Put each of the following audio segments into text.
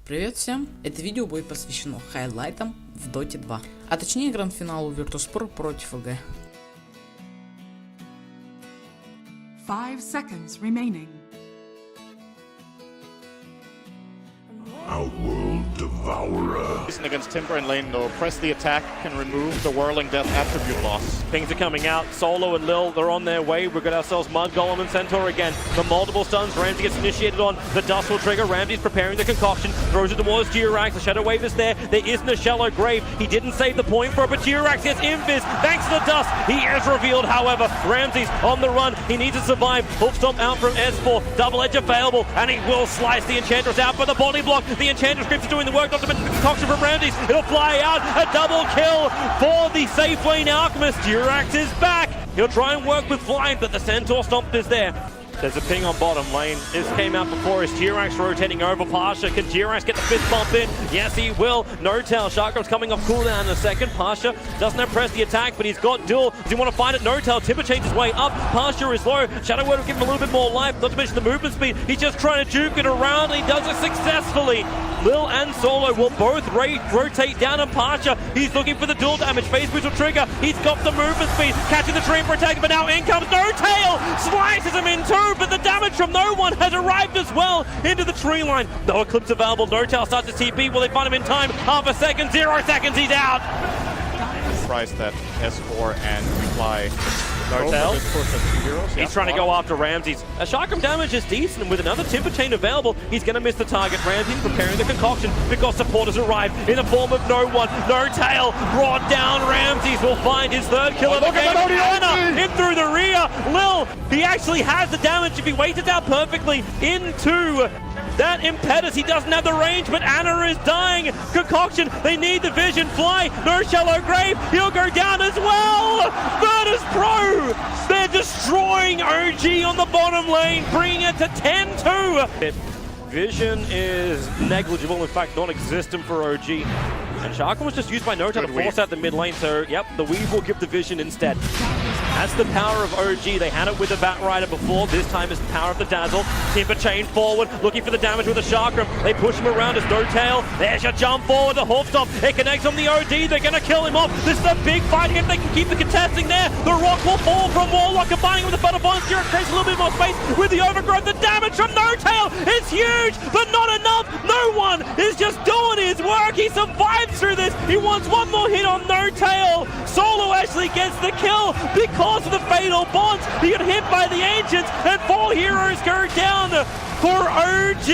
Привет всем! Это видео будет посвящено хайлайтам в Доте 2, а точнее гранд-финалу Virtus.pro против ИГРЕ. 5 seconds remaining. Outworld Devourer. Against Timber in lane though, press the attack can remove the Whirling Death attribute loss. Things are coming out, Solo and Lil, they're on their way. We've got ourselves Mud Golem and Centaur again. The multiple stuns, Ramsey gets initiated on, the dust will trigger, Ramsey's preparing the concoction, throws it towards Durax, the Shadow Wave is there isn't a shallow grave, he didn't save the point for it, but Durax gets invis, thanks to the dust, he is revealed however, Ramsey's on the run, he needs to survive, Hoof Stomp out from S4, double edge available, and he will slice the Enchantress out by the body block, the Enchantress Script is doing the work, not to mention the concoction from Ramsey's, it'll fly out, a double kill for the safe lane Alchemist, Durax is back, he'll try and work with flying, but the Centaur Stomp is there. There's a ping on bottom lane. This came out before as Durax rotating over Pasha. Can Durax get the fist bump in? Yes, he will. No tell. Sharkrum's coming off cooldown in a second. Pasha doesn't have press the attack, but he's got duel. Does he want to find it? No tell. Timber changes his way up. Pasha is low. Shadow Word will give him a little bit more life. Not to mention the movement speed. He's just trying to juke it around, and he does it successfully. Lil and Solo will both rotate down on Pasha. He's looking for the dual damage. Phase boost will trigger. He's got the movement speed. Catching the tree for attack, but now in comes No Tail. Slices him in two, but the damage from No One has arrived as well into the tree line. No Eclipse available. No Tail starts to TP. Will they find him in time? Half a second, 0 seconds, he's out. Surprised that S4 and Reply. No Tail. He's trying to go after Ramsey's. Sharkram damage is decent, and with another Timber Chain available, he's going to miss the target. Ramsey's preparing the concoction because supporters arrive in the form of No One. No Tail brought down. Ramsey's will find his third kill of the game. Anna in through the rear. Lil, he actually has the damage if he waits it out perfectly into that impetus. He doesn't have the range, but Anna is dying. Concoction, they need the vision. Fly, no shallow grave. He'll go down as well. Virtus Pro, they're destroying OG on the bottom lane, bringing it to 10-2. Vision is negligible, in fact non-existent for OG. And Sharkram was just used by No Tail to force out the mid lane, so yep, the weave will give the vision instead. That's the power of OG. They had it with the Bat Rider before. This time it's the power of the Dazzle. Timber chain forward, looking for the damage with the Sharkram. They push him around as No Tail. There's your jump forward, the Hoof Stomp. It connects on the OD. They're going to kill him off. This is a big fight. If they can keep the contesting there, the rock will fall from Warlock, combining with the Butterfly. Zero creates a little bit more space with the overgrowth. The damage from No Tail is huge, but not enough. No One is just doing his work. He survives through this. He wants one more hit on No Tail. Solo actually gets the kill because of the fatal bonds. He got hit by the Ancients, and 4 heroes go down for OG,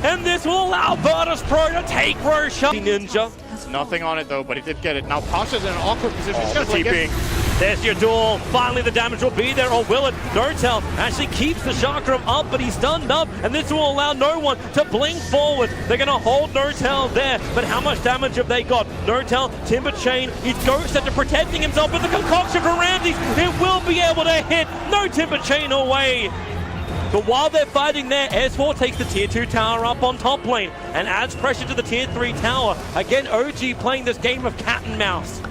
and this will allow Virtus Pro to take Roshan. Ninja. Nothing on it though, but he did get it. Now Pasha's in an awkward position. He's gonna TPing. There's your duel. Finally the damage will be there, or will it? No Tail actually keeps the Sharkram up, but he's stunned up, and this will allow No One to blink forward. They're gonna hold No Tail there, but how much damage have they got? No Tail, Timber Chain, he's Ghost after protecting himself with the concoction for Ramsey. It will be able to hit. No Timber Chain away. But while they're fighting there, S4 takes the tier 2 tower up on top lane and adds pressure to the tier 3 tower. Again, OG playing this game of cat and mouse.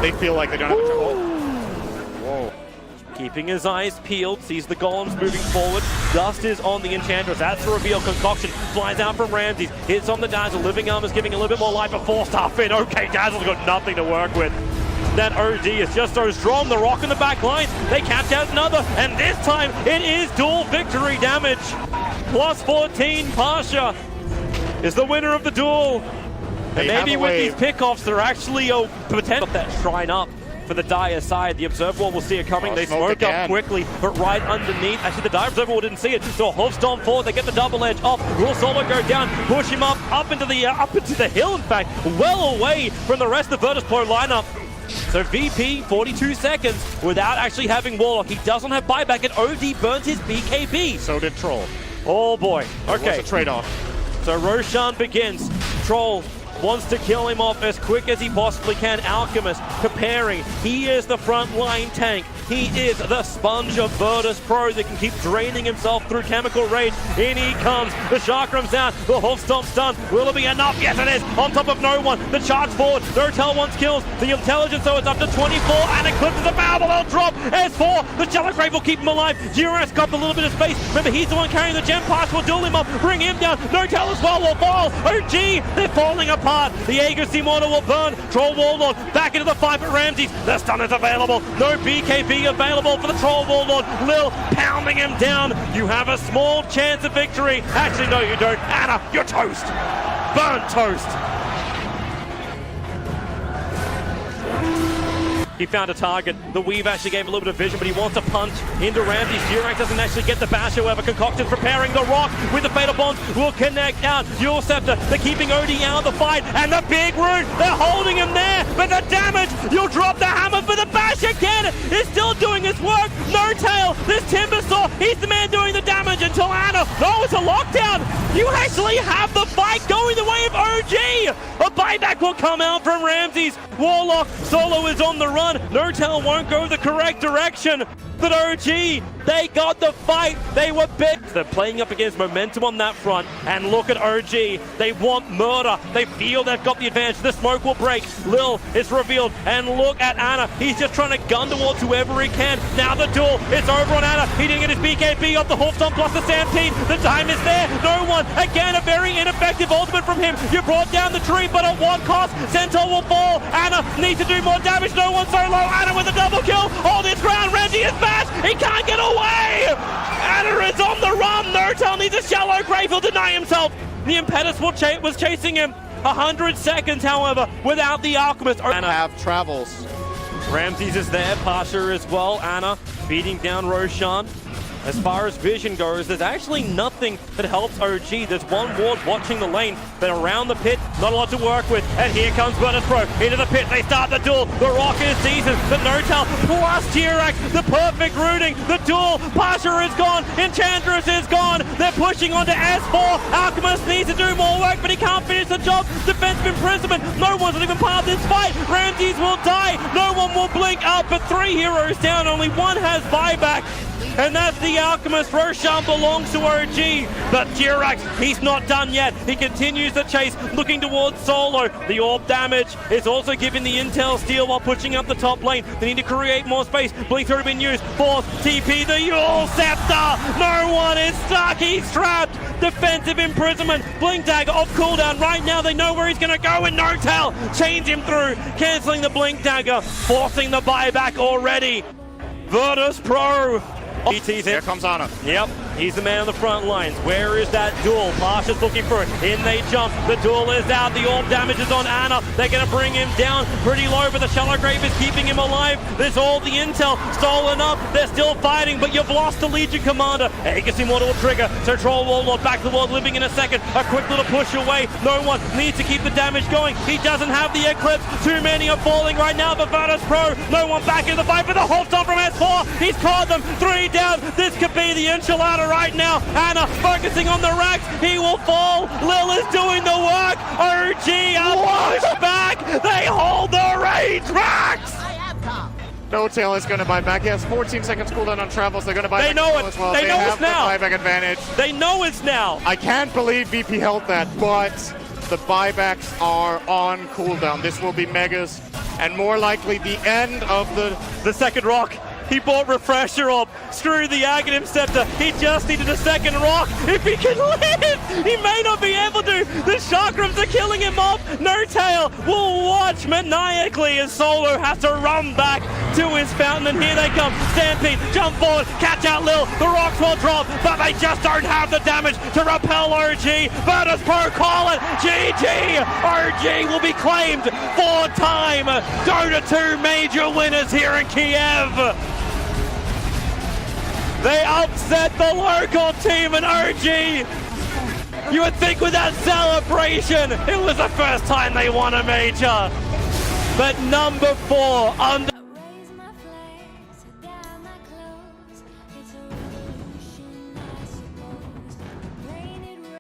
They feel like they don't have trouble. Whoa. Keeping his eyes peeled, sees the golems moving forward. Dust is on the Enchantress. That's the reveal. Concoction flies out from Ramsey's. Hits on the Dazzle. Living Armor's giving a little bit more life before star fin. Okay, Dazzle's got nothing to work with. That OD is just so strong. The rock in the back line. They capped out another, and this time it is dual victory damage. Plus 14, Pasha is the winner of the duel. And maybe with these pickoffs, they're actually potential that shrine up for the Dire side. The Observer Wall will see it coming. They smoke up quickly, but right underneath. Actually, the Dire Observer Wall didn't see it. So a Hoof Stomp forward. They get the double edge off. Will Solo go down, push him up into the hill. In fact, well away from the rest of the Virtus Pro lineup. So VP, 42 seconds without actually having Warlock. He doesn't have buyback, and OD burns his BKB. So did Troll. Oh boy. Okay. It's a trade-off. So Roshan begins. Troll wants to kill him off as quick as he possibly can. Alchemist preparing. He is the front line tank. He is the sponge of Virtus Pro that can keep draining himself through Chemical Rage. In he comes. The Chakrams down. The Hoof Stomp's done. Will it be enough? Yes, it is. On top of no one. The charge forward. Nortel wants kills. The intelligence, so it's up to 24. And Eclipse is a powerful little drop. S4. The Shallow Grave will keep him alive. Duras got a little bit of space. Remember, he's the one carrying the gem pass. Will duel him up. Bring him down. Nortel as well will fall. OG. They're falling apart. The Aegis Immortal will burn. Troll Warlord back into the fight for Ramses. The stun is available. No BKB available for the Troll Warlord. Lil pounding him down. You have a small chance of victory. Actually, no, you don't. Anna, you're toast. Burnt toast. He found a target. The Weave actually gave him a little bit of vision, but he wants to punch into Ramses. Durak doesn't actually get the bash, however. Concocted preparing the rock with the Fatal Bonds. Will connect out. Yule Scepter. They're keeping OD out of the fight. And the big rune. They're holding him there. But the damage. You'll drop the hammer for the bash again. He's still doing his work. No tail. This Timbersaw. He's the man doing the damage until Anna. No, it's a lockdown. You actually have the fight going the way of OG. A buyback will come out from Ramses. Warlock. Solo is on the run. Nortel won't go the correct direction. But OG, they got the fight. They were big. They're playing up against momentum on that front. And look at OG. They want murder. They feel they've got the advantage. The smoke will break. Lil is revealed. And look at Anna. He's just trying to gun towards whoever he can. Now the duel. It's over on Anna. He didn't get his BKB off the Hoofstomp plus the Sam team. The time is there. No one. Again, a very ineffective ultimate from him. You brought down the tree, but at what cost? Centaur will fall. Anna needs to do more damage. No one so low. Anna with a double kill. Hold his ground. Reggie is back. He can't get away! Anna is on the run! Nortel needs a Shallow Grave, he'll deny himself! The Impetus was chasing him. 100 seconds, however, without the Alchemist. Anna have travels. Ramses is there, Pasha as well. Anna beating down Roshan. As far as vision goes, there's actually nothing that helps OG. There's one ward watching the lane, but around the pit, not a lot to work with. And here comes Virtus Pro into the pit. They start the duel. The rock is seasoned. The Nortel plus Tirak. The perfect rooting. The duel. Pasha is gone. Enchantress is gone. They're pushing onto S4. Alchemist needs to do more work, but he can't finish the job. Defensive imprisonment. No one's even part of this fight. Ramses will die. No one will blink up, but 3 heroes down. Only one has buyback. And that's the Alchemist. Roshan belongs to OG. But Jirax, he's not done yet. He continues the chase, looking towards Solo. The orb damage is also giving the intel steal while pushing up the top lane. They need to create more space. Blink's already been used. Force, TP, the Yule Scepter. No one is stuck. He's trapped. Defensive imprisonment. Blink Dagger off cooldown. Right now they know where he's going to go, and Nortel chains him through. Cancelling the Blink Dagger. Forcing the buyback already. Virtus Pro. Here comes Anna. Yep, he's the man on the front lines. Where is that duel? Pasha's looking for it. In they jump. The duel is out. The orb damage is on Anna. They're going to bring him down pretty low, but the Shallow Grave is keeping him alive. There's all the intel stolen up. They're still fighting, but you've lost the Legion Commander. Aegis Immortal will trigger. So Troll Warlord back to the world, living in a second. A quick little push away. No one needs to keep the damage going. He doesn't have the Eclipse. Too many are falling right now, but Virtus Pro. No one back in the fight, but the Hoofstomp from S4. He's caught them. 3 down. This could be the enchilada right now. Anna focusing on the racks. He will fall. Lil is doing the work. OG are pushed back. They hold the rage racks. No tail is going to buy back. He has 14 seconds cooldown on travels. They're going to buy they back know it. as well. They know have it's now. The buyback advantage. They know it's now. I can't believe VP held that, but the buybacks are on cooldown. This will be Megas, and more likely the end of the second rock. He bought Refresher Orb. Screw the Aghanim Scepter. He just needed a second rock. If he can live, he may not be able to. The Chakrams are killing him off. Nortel will watch maniacally as Solo has to run back to his fountain. And here they come. Stampede, jump forward, catch out Lil. The rocks will drop, but they just don't have the damage to repel OG. Virtus Pro call it. GG. OG will be claimed for time. Dota 2 major winners here in Kiev. They upset the local team in OG. You would think with that celebration, it was the first time they won a major. But number 4 under